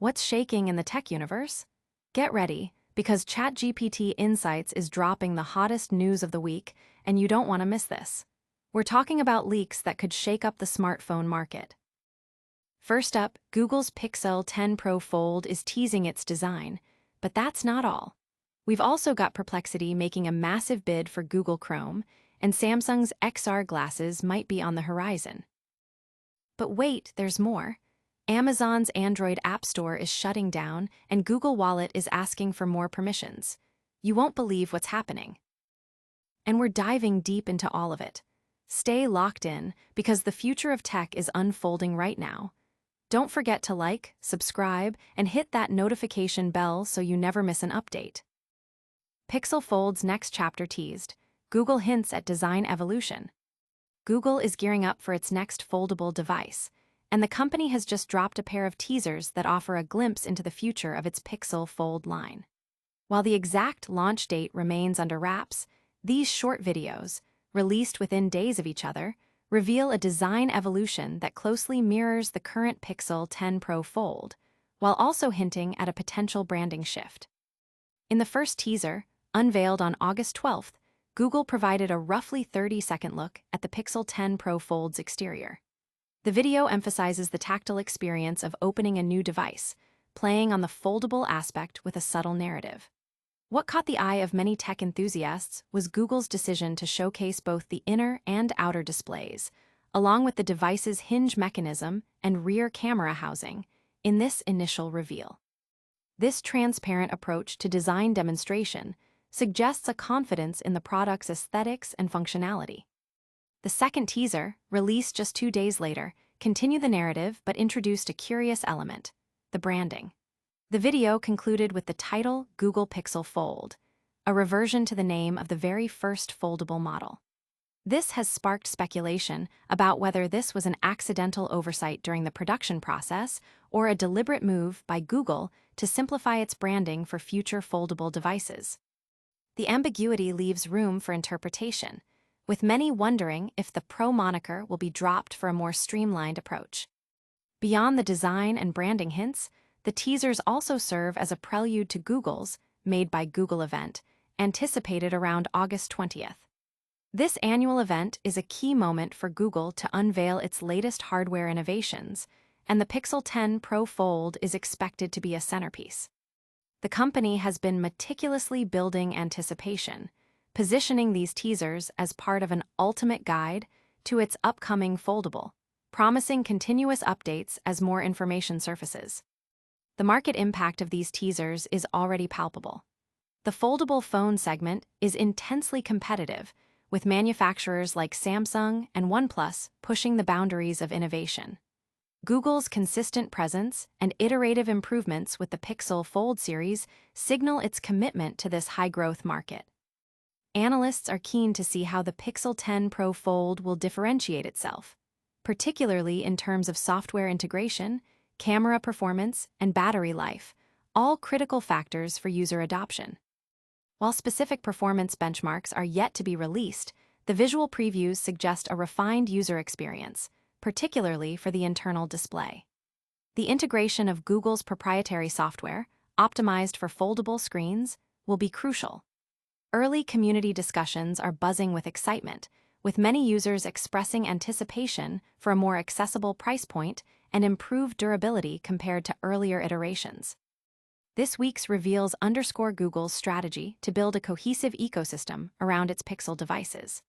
What's shaking in the tech universe? Get ready, because ChatGPT Insights is dropping the hottest news of the week, and you don't want to miss this. We're talking about leaks that could shake up the smartphone market. First up, Google's Pixel 10 Pro Fold is teasing its design, but that's not all. We've also got Perplexity making a massive bid for Google Chrome, and Samsung's XR glasses might be on the horizon. But wait, there's more. Amazon's Android App Store is shutting down, and Google Wallet is asking for more permissions. You won't believe what's happening. And we're diving deep into all of it. Stay locked in, because the future of tech is unfolding right now. Don't forget to like, subscribe, and hit that notification bell so you never miss an update. Pixel Fold's next chapter teased. Google hints at design evolution. Google is gearing up for its next foldable device, and the company has just dropped a pair of teasers that offer a glimpse into the future of its Pixel Fold line. While the exact launch date remains under wraps, these short videos, released within days of each other, reveal a design evolution that closely mirrors the current Pixel 10 Pro Fold, while also hinting at a potential branding shift. In the first teaser, unveiled on August 12th, Google provided a roughly 30-second look at the Pixel 10 Pro Fold's exterior. The video emphasizes the tactile experience of opening a new device, playing on the foldable aspect with a subtle narrative. What caught the eye of many tech enthusiasts was Google's decision to showcase both the inner and outer displays, along with the device's hinge mechanism and rear camera housing, in this initial reveal. This transparent approach to design demonstration suggests a confidence in the product's aesthetics and functionality. The second teaser, released just 2 days later, continued the narrative but introduced a curious element: the branding. The video concluded with the title Google Pixel Fold, a reversion to the name of the very first foldable model. This has sparked speculation about whether this was an accidental oversight during the production process or a deliberate move by Google to simplify its branding for future foldable devices. The ambiguity leaves room for interpretation, with many wondering if the Pro moniker will be dropped for a more streamlined approach. Beyond the design and branding hints, the teasers also serve as a prelude to Google's Made by Google event, anticipated around August 20th. This annual event is a key moment for Google to unveil its latest hardware innovations, and the Pixel 10 Pro Fold is expected to be a centerpiece. The company has been meticulously building anticipation, positioning these teasers as part of an ultimate guide to its upcoming foldable, promising continuous updates as more information surfaces. The market impact of these teasers is already palpable. The foldable phone segment is intensely competitive, with manufacturers like Samsung and OnePlus pushing the boundaries of innovation. Google's consistent presence and iterative improvements with the Pixel Fold series signal its commitment to this high-growth market. Analysts are keen to see how the Pixel 10 Pro Fold will differentiate itself, particularly in terms of software integration, camera performance, and battery life, all critical factors for user adoption. While specific performance benchmarks are yet to be released, the visual previews suggest a refined user experience, particularly for the internal display. The integration of Google's proprietary software, optimized for foldable screens, will be crucial. Early community discussions are buzzing with excitement, with many users expressing anticipation for a more accessible price point and improved durability compared to earlier iterations. This week's reveals underscore Google's strategy to build a cohesive ecosystem around its Pixel devices.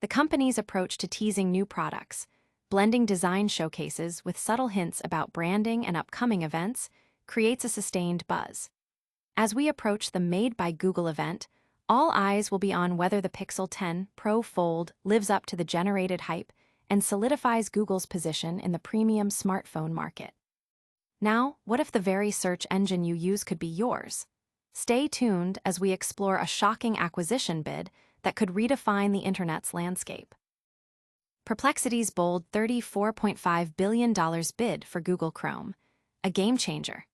The company's approach to teasing new products, blending design showcases with subtle hints about branding and upcoming events, creates a sustained buzz. As we approach the Made by Google event, all eyes will be on whether the Pixel 10 Pro Fold lives up to the generated hype and solidifies Google's position in the premium smartphone market. Now, what if the very search engine you use could be yours? Stay tuned as we explore a shocking acquisition bid that could redefine the internet's landscape. Perplexity's bold $34.5 billion bid for Google Chrome, a game-changer.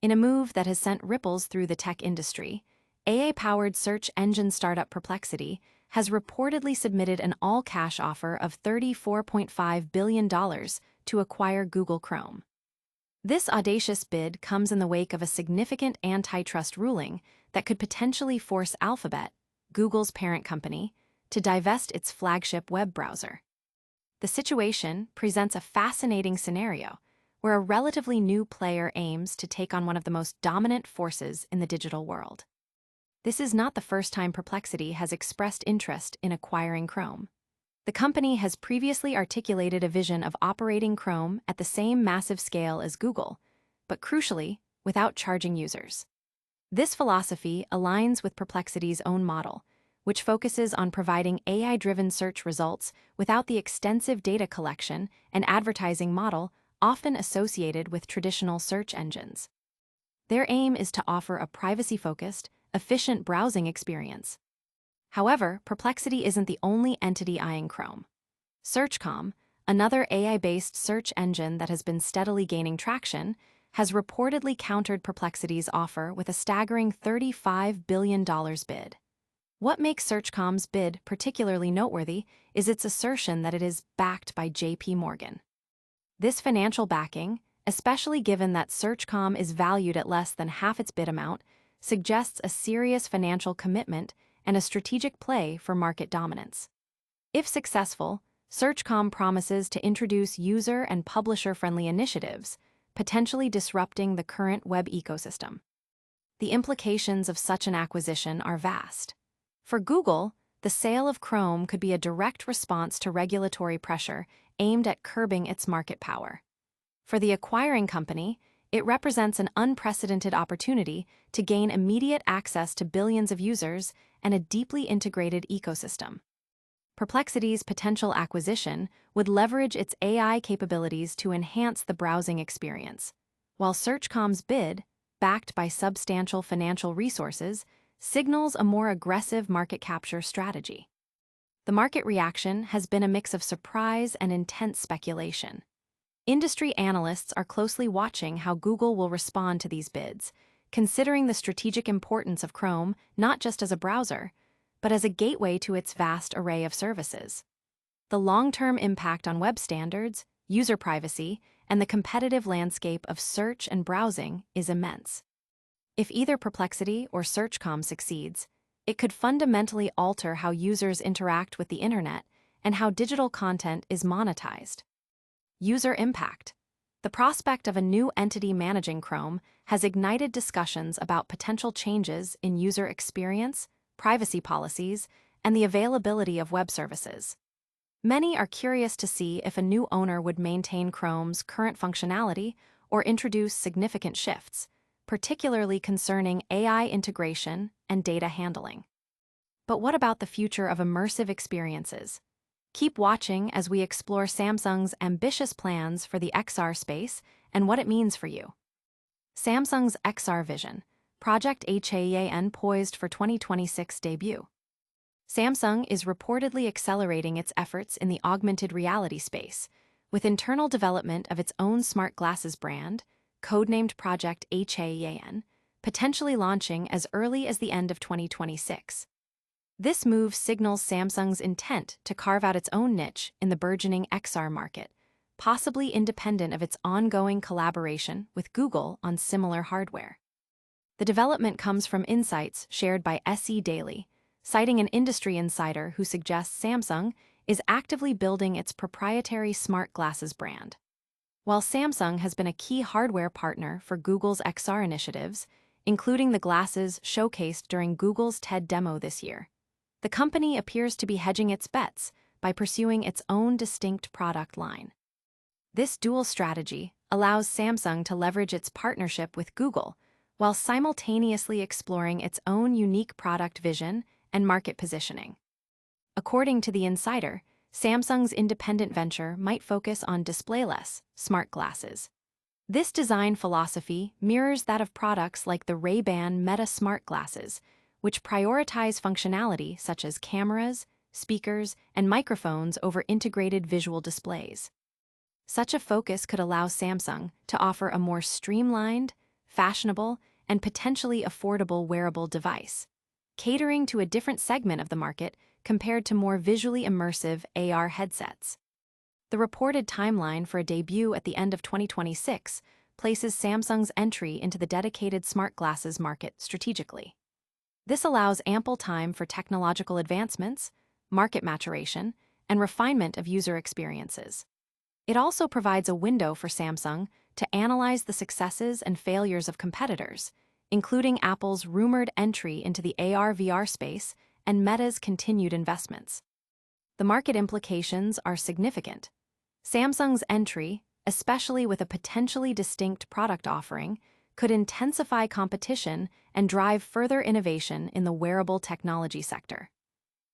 In a move that has sent ripples through the tech industry, AI-powered search engine startup Perplexity has reportedly submitted an all-cash offer of $34.5 billion to acquire Google Chrome. This audacious bid comes in the wake of a significant antitrust ruling that could potentially force Alphabet, Google's parent company, to divest its flagship web browser. The situation presents a fascinating scenario where a relatively new player aims to take on one of the most dominant forces in the digital world. This is not the first time Perplexity has expressed interest in acquiring Chrome. The company has previously articulated a vision of operating Chrome at the same massive scale as Google, but crucially, without charging users. This philosophy aligns with Perplexity's own model, which focuses on providing AI-driven search results without the extensive data collection and advertising model often associated with traditional search engines. Their aim is to offer a privacy-focused, efficient browsing experience. However, Perplexity isn't the only entity eyeing Chrome. Searchcom, another AI-based search engine that has been steadily gaining traction, has reportedly countered Perplexity's offer with a staggering $35 billion bid. What makes Searchcom's bid particularly noteworthy is its assertion that it is backed by J.P. Morgan. This financial backing, especially given that Searchcom is valued at less than half its bid amount, suggests a serious financial commitment and a strategic play for market dominance. If successful, Searchcom promises to introduce user and publisher-friendly initiatives, potentially disrupting the current web ecosystem. The implications of such an acquisition are vast. For Google, the sale of Chrome could be a direct response to regulatory pressure aimed at curbing its market power. For the acquiring company, it represents an unprecedented opportunity to gain immediate access to billions of users and a deeply integrated ecosystem. Perplexity's potential acquisition would leverage its AI capabilities to enhance the browsing experience, while Searchcom's bid, backed by substantial financial resources, signals a more aggressive market capture strategy. The market reaction has been a mix of surprise and intense speculation. Industry analysts are closely watching how Google will respond to these bids, considering the strategic importance of Chrome not just as a browser, but as a gateway to its vast array of services. The long-term impact on web standards, user privacy, and the competitive landscape of search and browsing is immense. If either Perplexity or Searchcom succeeds, it could fundamentally alter how users interact with the internet and how digital content is monetized. User impact. The prospect of a new entity managing Chrome has ignited discussions about potential changes in user experience, privacy policies, and the availability of web services. Many are curious to see if a new owner would maintain Chrome's current functionality or introduce significant shifts, particularly concerning AI integration and data handling. But what about the future of immersive experiences? Keep watching as we explore Samsung's ambitious plans for the XR space and what it means for you. Samsung's XR Vision, Project HAEAN poised for 2026 debut. Samsung is reportedly accelerating its efforts in the augmented reality space, with internal development of its own smart glasses brand, codenamed Project HAEAN, potentially launching as early as the end of 2026. This move signals Samsung's intent to carve out its own niche in the burgeoning XR market, possibly independent of its ongoing collaboration with Google on similar hardware. The development comes from insights shared by SE Daily, citing an industry insider who suggests Samsung is actively building its proprietary smart glasses brand. While Samsung has been a key hardware partner for Google's XR initiatives, including the glasses showcased during Google's TED demo this year, the company appears to be hedging its bets by pursuing its own distinct product line. This dual strategy allows Samsung to leverage its partnership with Google while simultaneously exploring its own unique product vision and market positioning. According to the insider, Samsung's independent venture might focus on displayless, smart glasses. This design philosophy mirrors that of products like the Ray-Ban Meta smart glasses, which prioritize functionality such as cameras, speakers, and microphones over integrated visual displays. Such a focus could allow Samsung to offer a more streamlined, fashionable, and potentially affordable wearable device, catering to a different segment of the market compared to more visually immersive AR headsets. The reported timeline for a debut at the end of 2026 places Samsung's entry into the dedicated smart glasses market strategically. This allows ample time for technological advancements, market maturation, and refinement of user experiences. It also provides a window for Samsung to analyze the successes and failures of competitors, including Apple's rumored entry into the AR/VR space and Meta's continued investments. The market implications are significant. Samsung's entry, especially with a potentially distinct product offering, could intensify competition and drive further innovation in the wearable technology sector.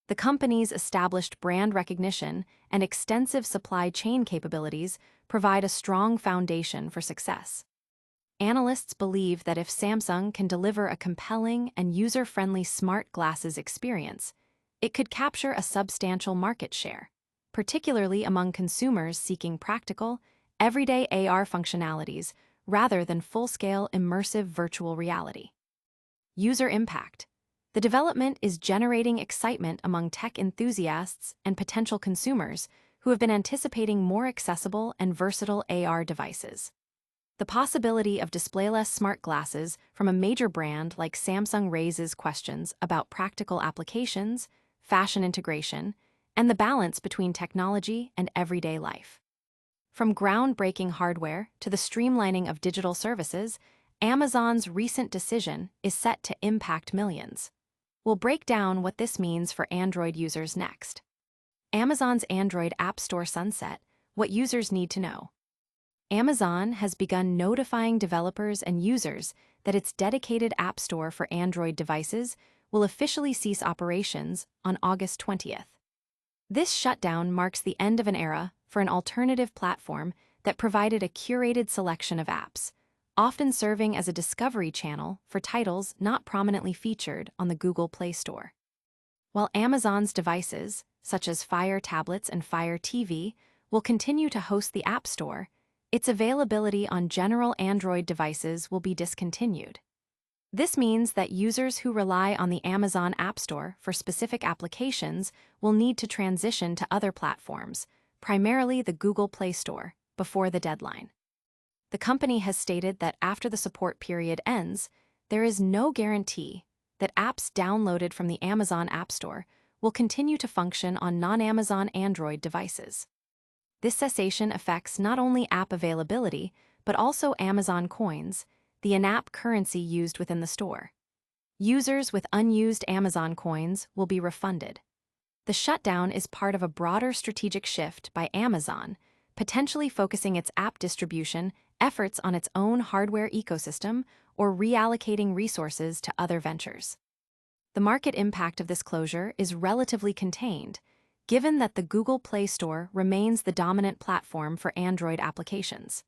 The company's established brand recognition and extensive supply chain capabilities provide a strong foundation for success. Analysts believe that if Samsung can deliver a compelling and user-friendly smart glasses experience, it could capture a substantial market share, particularly among consumers seeking practical, everyday AR functionalities rather than full-scale immersive virtual reality. User impact. The development is generating excitement among tech enthusiasts and potential consumers who have been anticipating more accessible and versatile AR devices. The possibility of displayless smart glasses from a major brand like Samsung raises questions about practical applications, fashion integration, and the balance between technology and everyday life. From groundbreaking hardware to the streamlining of digital services, Amazon's recent decision is set to impact millions. We'll break down what this means for Android users next. Amazon's Android App Store sunset, what users need to know. Amazon has begun notifying developers and users that its dedicated App Store for Android devices will officially cease operations on August 20th. This shutdown marks the end of an era for an alternative platform that provided a curated selection of apps, often serving as a discovery channel for titles not prominently featured on the Google Play Store. While Amazon's devices, such as Fire tablets and Fire TV, will continue to host the App Store, its availability on general Android devices will be discontinued. This means that users who rely on the Amazon App Store for specific applications will need to transition to other platforms, primarily the Google Play Store, before the deadline. The company has stated that after the support period ends, there is no guarantee that apps downloaded from the Amazon App Store will continue to function on non-Amazon Android devices. This cessation affects not only app availability, but also Amazon Coins, the in-app currency used within the store. Users with unused Amazon Coins will be refunded. The shutdown is part of a broader strategic shift by Amazon, potentially focusing its app distribution efforts on its own hardware ecosystem or reallocating resources to other ventures. The market impact of this closure is relatively contained, given that the Google Play Store remains the dominant platform for Android applications.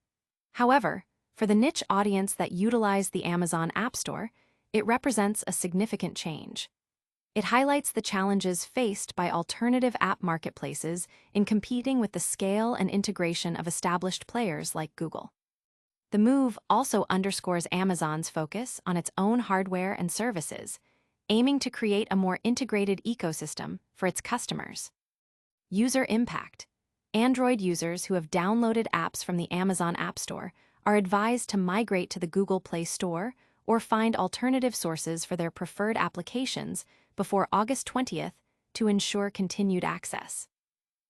However, for the niche audience that utilize the Amazon App Store, it represents a significant change. It highlights the challenges faced by alternative app marketplaces in competing with the scale and integration of established players like Google. The move also underscores Amazon's focus on its own hardware and services, aiming to create a more integrated ecosystem for its customers. User impact. Android users who have downloaded apps from the Amazon App Store are advised to migrate to the Google Play Store or find alternative sources for their preferred applications before August 20th to ensure continued access.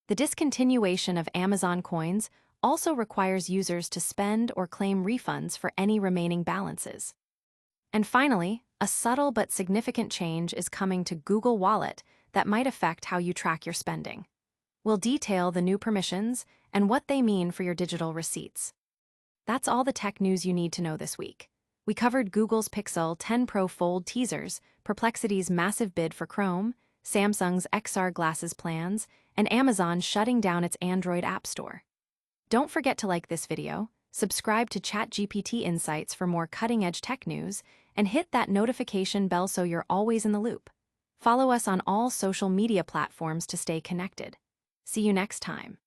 The discontinuation of Amazon Coins also requires users to spend or claim refunds for any remaining balances. And finally, a subtle but significant change is coming to Google Wallet that might affect how you track your spending. We'll detail the new permissions and what they mean for your digital receipts. That's all the tech news you need to know this week. We covered Google's Pixel 10 Pro Fold teasers, Perplexity's massive bid for Chrome, Samsung's XR glasses plans, and Amazon shutting down its Android App Store. Don't forget to like this video, subscribe to ChatGPT Insights for more cutting-edge tech news, and hit that notification bell so you're always in the loop. Follow us on all social media platforms to stay connected. See you next time.